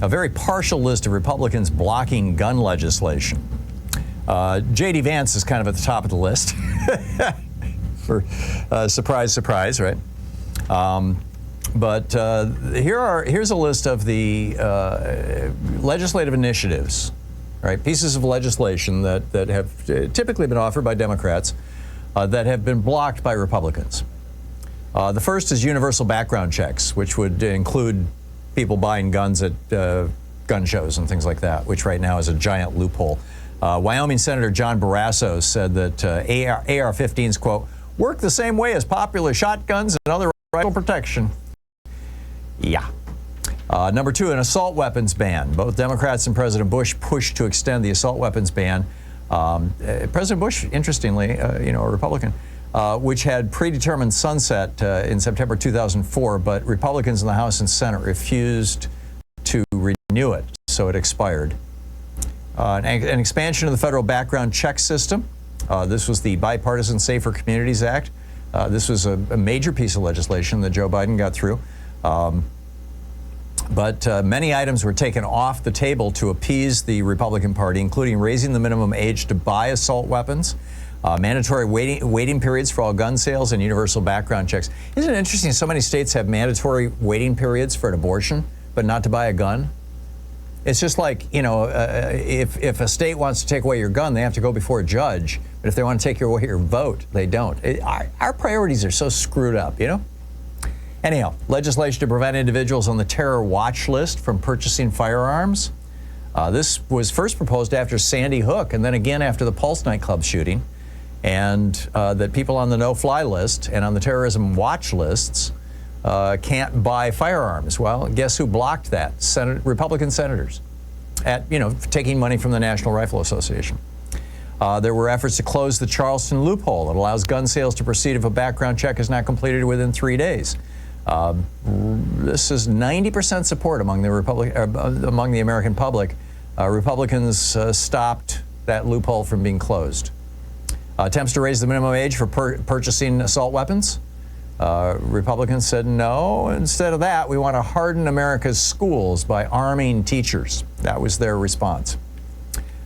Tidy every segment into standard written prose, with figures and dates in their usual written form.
a very partial list of Republicans blocking gun legislation. J.D. Vance is kind of at the top of the list. For surprise, surprise, right? But here's a list of the legislative initiatives, right? Pieces of legislation that have typically been offered by Democrats that have been blocked by Republicans. The first is universal background checks, which would include people buying guns at gun shows and things like that, which right now is a giant loophole. Wyoming Senator John Barrasso said that AR-15s, quote, work the same way as popular shotguns and other rifle protection. Yeah. Number two, an assault weapons ban. Both Democrats and President Bush pushed to extend the assault weapons ban. President Bush, interestingly, a Republican, which had predetermined sunset in September 2004, but Republicans in the House and Senate refused to renew it, so it expired. An expansion of the federal background check system. This was the Bipartisan Safer Communities Act. This was a major piece of legislation that Joe Biden got through. But many items were taken off the table to appease the Republican Party, including raising the minimum age to buy assault weapons, mandatory waiting periods for all gun sales, and universal background checks. Isn't it interesting? So many states have mandatory waiting periods for an abortion, but not to buy a gun. It's just like, if a state wants to take away your gun, they have to go before a judge. But if they want to take away your vote, they don't. Our priorities are so screwed up, Anyhow, legislation to prevent individuals on the terror watch list from purchasing firearms. This was first proposed after Sandy Hook and then again after the Pulse nightclub shooting. And that people on the no-fly list and on the terrorism watch lists can't buy firearms. Well, guess who blocked that? Republican senators at, taking money from the National Rifle Association. There were efforts to close the Charleston loophole that allows gun sales to proceed if a background check is not completed within 3 days. This is 90% support among the American public. Republicans stopped that loophole from being closed. Attempts to raise the minimum age for purchasing assault weapons. Republicans said no. Instead of that, we want to harden America's schools by arming teachers. That was their response.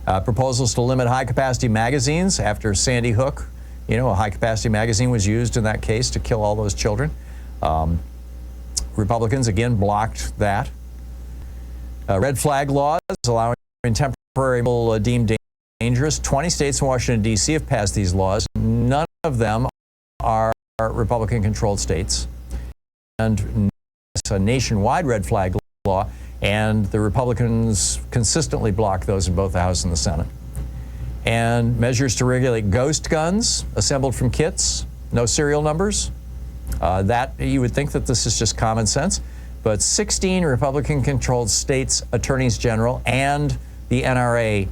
Proposals to limit high-capacity magazines after Sandy Hook. A high-capacity magazine was used in that case to kill all those children. Republicans, again, blocked that. Red flag laws allowing temporary deemed dangerous. 20 states in Washington, D.C. have passed these laws. None of them are Republican-controlled states. And it's a nationwide red flag law, and the Republicans consistently block those in both the House and the Senate. And measures to regulate ghost guns assembled from kits, no serial numbers. That you would think that this is just common sense, but 16 Republican-controlled states' attorneys general and the NRA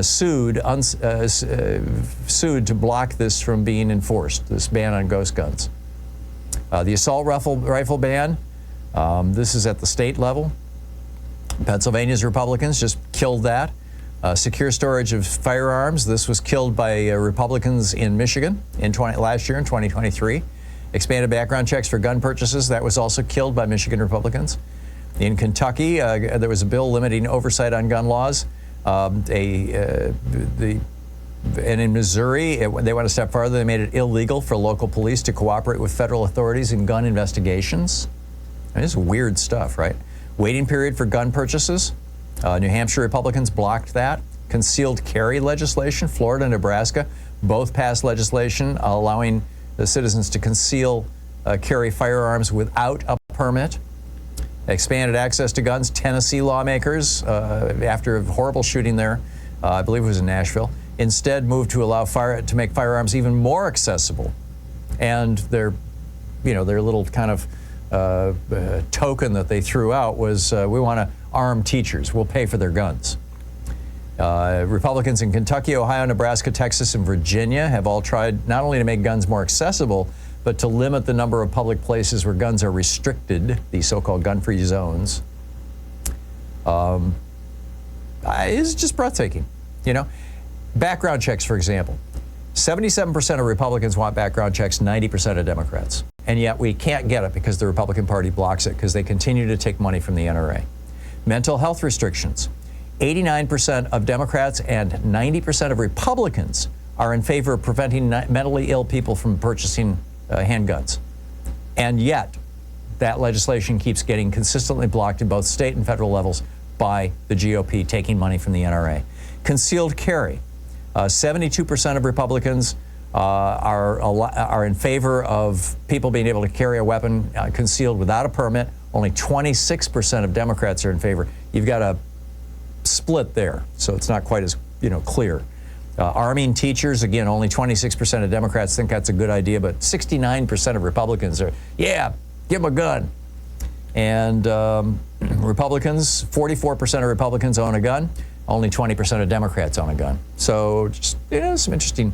sued to block this from being enforced, this ban on ghost guns. The assault rifle ban, this is at the state level. Pennsylvania's Republicans just killed that. Secure storage of firearms, this was killed by Republicans in Michigan last year in 2023. Expanded background checks for gun purchases, that was also killed by Michigan Republicans. In Kentucky, there was a bill limiting oversight on gun laws. And in Missouri, they went a step farther. They made it illegal for local police to cooperate with federal authorities in gun investigations. And this is weird stuff, right? Waiting period for gun purchases. New Hampshire Republicans blocked that. Concealed carry legislation. Florida and Nebraska both passed legislation allowing the citizens to conceal carry firearms without a permit. Expanded access to guns. Tennessee lawmakers, after a horrible shooting there, I believe it was in Nashville, instead moved to allow to make firearms even more accessible. And their little kind of token that they threw out was, we want to arm teachers. We'll pay for their guns. Republicans in Kentucky, Ohio, Nebraska, Texas, and Virginia have all tried not only to make guns more accessible, but to limit the number of public places where guns are restricted, the so-called gun-free zones. It's just breathtaking, Background checks, for example. 77% of Republicans want background checks, 90% of Democrats. And yet we can't get it because the Republican Party blocks it because they continue to take money from the NRA. Mental health restrictions. 89% of Democrats and 90% of Republicans are in favor of preventing mentally ill people from purchasing handguns. And yet, that legislation keeps getting consistently blocked in both state and federal levels by the GOP taking money from the NRA. Concealed carry. 72% of Republicans are in favor of people being able to carry a weapon concealed without a permit. Only 26% of Democrats are in favor. You've got a split there, so it's not quite as clear. Arming teachers, again, only 26% of Democrats think that's a good idea, but 69% of Republicans are, yeah, give them a gun. And Republicans, 44% of Republicans own a gun. Only 20% of Democrats own a gun. So just some interesting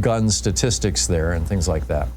gun statistics there and things like that.